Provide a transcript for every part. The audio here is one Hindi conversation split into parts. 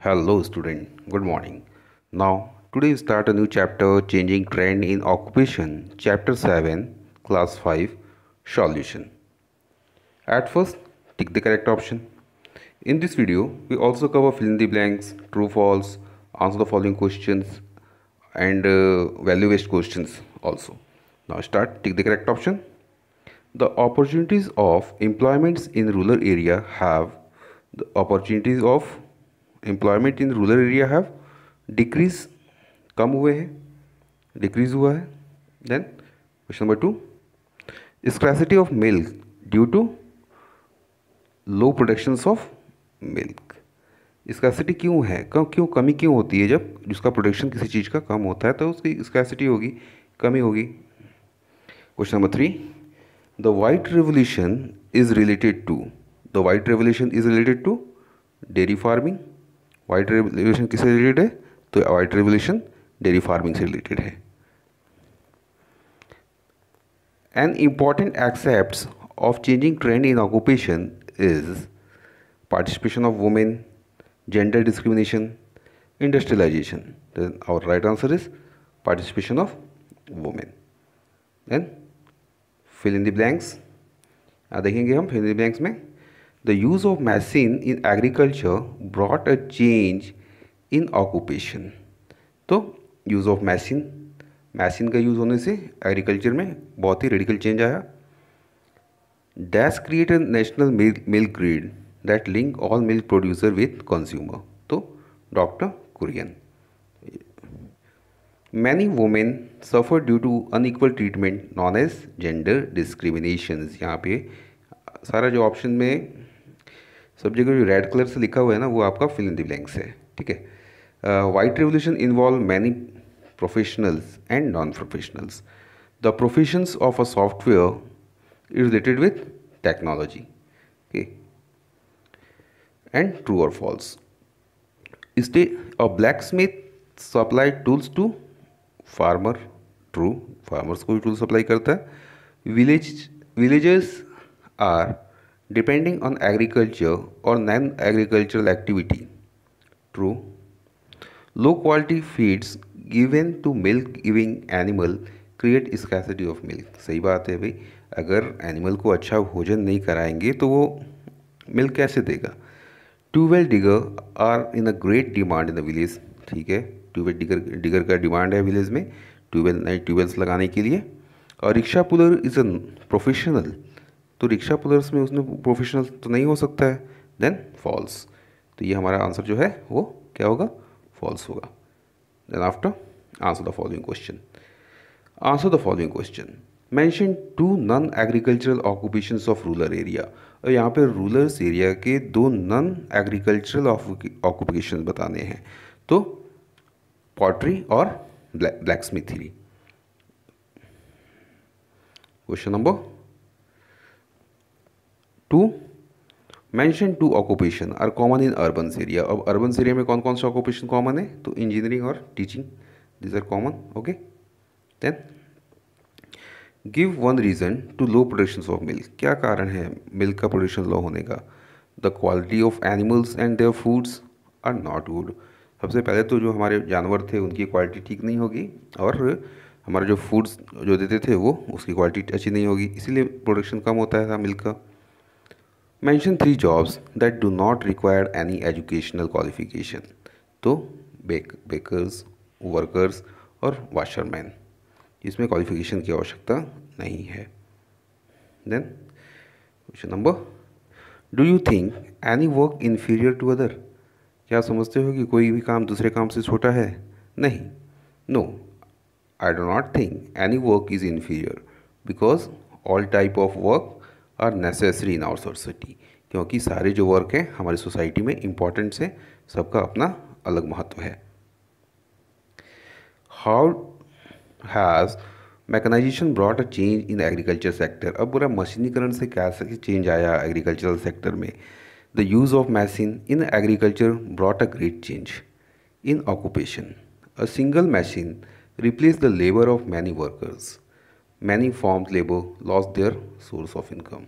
Hello student, good morning. Now today we start a new chapter changing trend in occupation, chapter 7, class 5, solution. At first, tick the correct option. In this video, we also cover fill in the blanks, true false, answer the following questions and value based questions also. Now start, tick the correct option. The opportunities of employments in rural area have the opportunities of employment in rural area have decrease कम हुए हैं डिक्रीज हुआ है then question number 2 scarcity of milk due to low productions of milk scarcity क्यों है क्यों कमी क्यों होती है जब जिसका प्रोडक्शन किसी चीज़ का कम होता है तो उसकी स्क्रैसिटी होगी कमी होगी question number 3 the white revolution is related to dairy farming white revolution किससे रिलेटेड है तो वाइट रेवोल्यूशन डेयरी फार्मिंग से रिलेटेड है an important aspects of changing trend in occupation is participation of women gender discrimination industrialisation then our right answer is participation of women then fill in the blanks देखेंगे हम फिल इन द ब्लैंक्स में The use of machine in agriculture brought a change in occupation. तो use of machine का यूज़ होने से एग्रीकल्चर में बहुत ही रेडिकल चेंज आया. Dash create a national milk grid that link all milk producer with consumer. तो doctor Kurien. Many women suffer due to unequal treatment known as gender discriminations. यहाँ पे सारा जो ऑप्शन में सब्जेक्ट जो रेड कलर से लिखा हुआ है ना वो आपका फिल इन द ब्लैंक्स है ठीक है. White revolution involve many professionals and non professionals. The professions of a software is related with technology okay and true और false. Stay a blacksmith supply tools to farmer. True, farmers को भी टूल सप्लाई करता है. Villages are depending on agriculture or non-agricultural activity. True. Low quality feeds given to milk giving animal create scarcity of milk. सही बात है भाई, अगर एनिमल को अच्छा भोजन नहीं कराएंगे तो वो मिल्क कैसे देगा. Tubewell digger are in a great demand in the village. ठीक है, ट्यूबवेल डिगर का डिमांड है विलेज में नए ट्यूबवेल्स लगाने के लिए. और rickshaw puller is a professional. तो रिक्शा पुलर्स में उसमें प्रोफेशनल तो नहीं हो सकता है. Then false. तो ये हमारा आंसर जो है वो क्या होगा, फॉल्स होगा. Then after answer the following question. Mention 2 non agricultural occupations of rural area. और यहाँ पे रूरल एरिया के 2 नॉन एग्रीकल्चरल ऑक्यूपेशन बताने हैं. तो पॉटरी और blacksmithery. Question number 2 mention 2 occupation are common in urban area. अब अर्बन एरिया में कौन कौन सा ऑक्यूपेशन कॉमन है तो इंजीनियरिंग और teaching, this are common. Okay, then give one reason to low production of milk. क्या कारण है मिल्क का प्रोडक्शन लो होने का. The quality of animals and their foods are not good. सबसे पहले तो जो हमारे जानवर थे उनकी क्वालिटी ठीक नहीं होगी और हमारे जो फूड्स जो देते थे वो उसकी क्वालिटी अच्छी नहीं होगी, इसीलिए प्रोडक्शन कम होता है मिल्क का. Mention 3 jobs that do not require any educational qualification. तो बेकर्स, वर्कर्स और वाशरमैन, इसमें क्वालिफिकेशन की आवश्यकता नहीं है. Then question number, do you think any work inferior to other. क्या समझते हो कि कोई भी काम दूसरे काम से छोटा है. नहीं. No, I do not think any work is inferior because all type of work are necessary in our society. क्योंकि सारे जो वर्क हैं हमारी सोसाइटी में इम्पॉर्टेंट है, सबका अपना अलग महत्व है. How has mechanisation brought a change in agriculture sector. अब पूरा मशीनीकरण से कैसे चेंज आया एग्रीकल्चरल सेक्टर में. The use of machine in agriculture brought a great change in occupation. A single machine replace the labour of many workers. Many forms labour loss their source of income.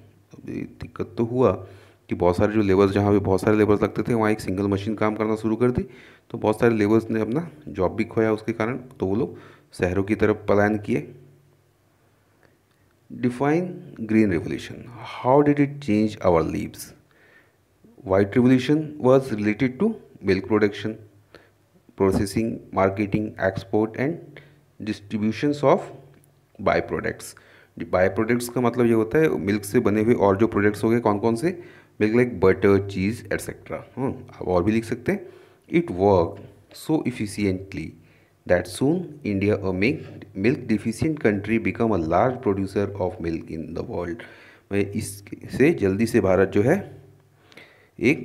दिक्कत तो हुआ कि बहुत सारे जो लेबर्स, जहाँ पे बहुत सारे लेबर्स लगते थे वहाँ एक सिंगल मशीन काम करना शुरू कर दी, तो बहुत सारे लेबर्स ने अपना जॉब भी खोया उसके कारण, तो वो लोग शहरों की तरफ पलायन किए। Define green revolution, how did it change our lives? White revolution was related to milk production, processing, marketing, export and distributions of byproducts. Byproducts का मतलब ये होता है मिल्क से बने हुए और जो प्रोडक्ट्स हो गए, कौन कौन से? मिल्क लाइक बटर, चीज़ एट्सेट्रा। आप और भी लिख सकते हैं। It work so efficiently that soon India a milk deficient country become a large producer of milk in the world. मैं इससे जल्दी से भारत जो है एक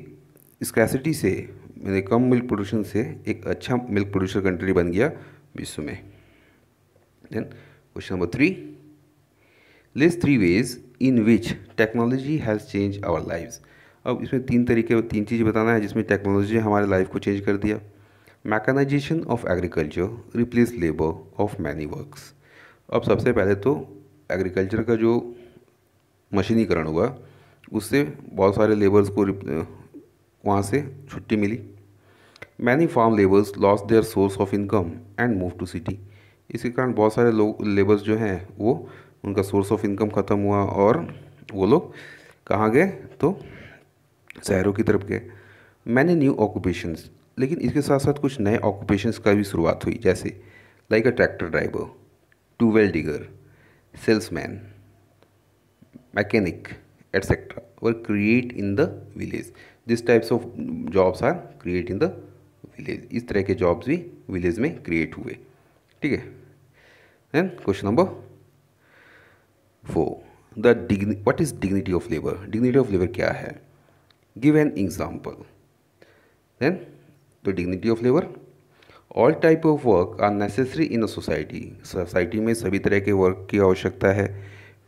स्कैसिटी से, मैंने कम मिल्क प्रोडक्शन से एक अच्छा मिल्क प्रोड्यूसर कंट्री बन गया विश्व में। Then question number 3, list 3 ways in which technology has change our lives. अब इसमें 3 तरीके, 3 चीज़ें बताना है जिसमें टेक्नोलॉजी हमारे लाइफ को चेंज कर दिया। Mechanisation of agriculture replace labour of many works. अब सबसे पहले तो एग्रीकल्चर का जो मशीनीकरण हुआ उससे बहुत सारे लेबर्स को वहाँ से छुट्टी मिली। Many farm labours loss their source of income and move to city. इसके कारण बहुत सारे लोग लेबर्स जो हैं वो, उनका सोर्स ऑफ इनकम ख़त्म हुआ और वो लोग कहाँ गए? तो शहरों की तरफ गए। मैनी न्यू ऑक्यूपेशंस, लेकिन इसके साथ साथ कुछ नए ऑक्यूपेशंस का भी शुरुआत हुई, जैसे like a tractor driver, tubewell digger, salesman, mechanic etc. were create in the village. These types of jobs are create in the village. इस तरह के जॉब्स भी विलेज में क्रिएट हुए। ठीक है। Then question number 4, what is dignity of labour? Dignity of labour क्या है? Give an example. Then the dignity of labour, all type of work are necessary in a society. Society में सभी तरह के वर्क की आवश्यकता है।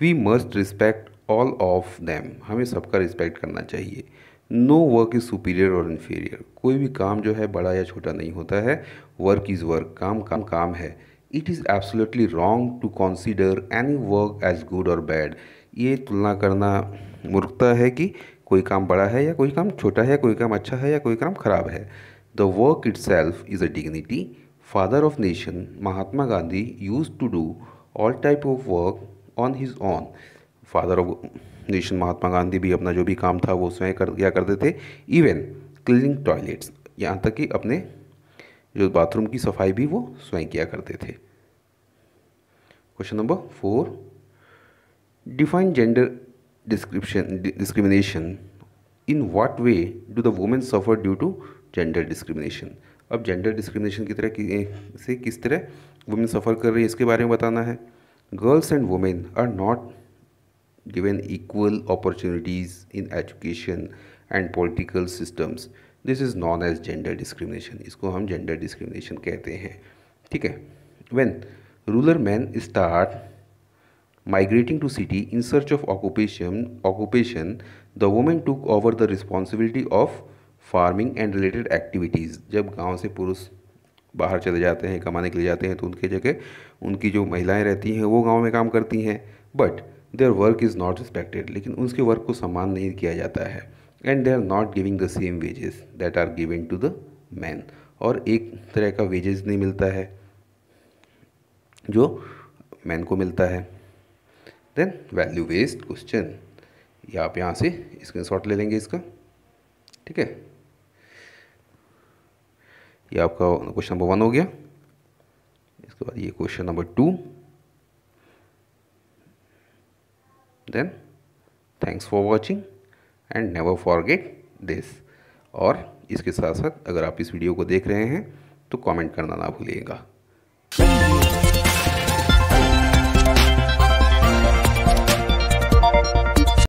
We must respect all of them, हमें सबका रिस्पेक्ट करना चाहिए। नो वर्क इज़ सुपीरियर और इन्फीरियर, कोई भी काम जो है बड़ा या छोटा नहीं होता है। वर्क इज़ वर्क, काम काम काम है। It is absolutely wrong to consider any work as good और बैड। ये तुलना करना मूर्खता है कि कोई काम बड़ा है या कोई काम छोटा है, कोई काम अच्छा है या कोई काम खराब है। The work itself is a dignity. Father of nation Mahatma Gandhi use to do all type of work on his own. Father of nation Mahatma Gandhi भी अपना जो भी काम था वो स्वयं किया करते थे। इवन क्लीनिंग टॉयलेट्स, यहाँ तक कि अपने जो बाथरूम की सफाई भी वो स्वयं किया करते थे। Question number 4, define gender discrimination. In what way do the women suffer due to gender discrimination. अब जेंडर डिस्क्रिमिनेशन की तरह से किस तरह वुमेन सफ़र कर रही है इसके बारे में बताना है। Girls and women are not given equal opportunities in education and political systems. This is known as gender discrimination. इसको हम gender discrimination कहते हैं। ठीक है। When rural men start migrating to city in search of occupation, the women took over the responsibility of farming and related activities. जब गांव से पुरुष बाहर चले जाते हैं, कमाने के लिए जाते हैं, तो उनके जगह उनकी जो महिलाएं रहती हैं वो गांव में काम करती हैं। But their work is not respected, लेकिन उनके वर्क को सम्मान नहीं किया जाता है। And they are not giving the same wages that are given to the man, और एक तरह का वेजेस नहीं मिलता है जो मैन को मिलता है। देन वैल्यू बेस्ड क्वेश्चन, ये आप यहाँ से स्क्रीनशॉट ले लेंगे इसका। ठीक है, ये आपका क्वेश्चन नंबर 1 हो गया। इसके बाद ये question number 2। Then thanks for watching and never forget this. और इसके साथ साथ अगर आप इस वीडियो को देख रहे हैं तो कमेंट करना ना भूलिएगा।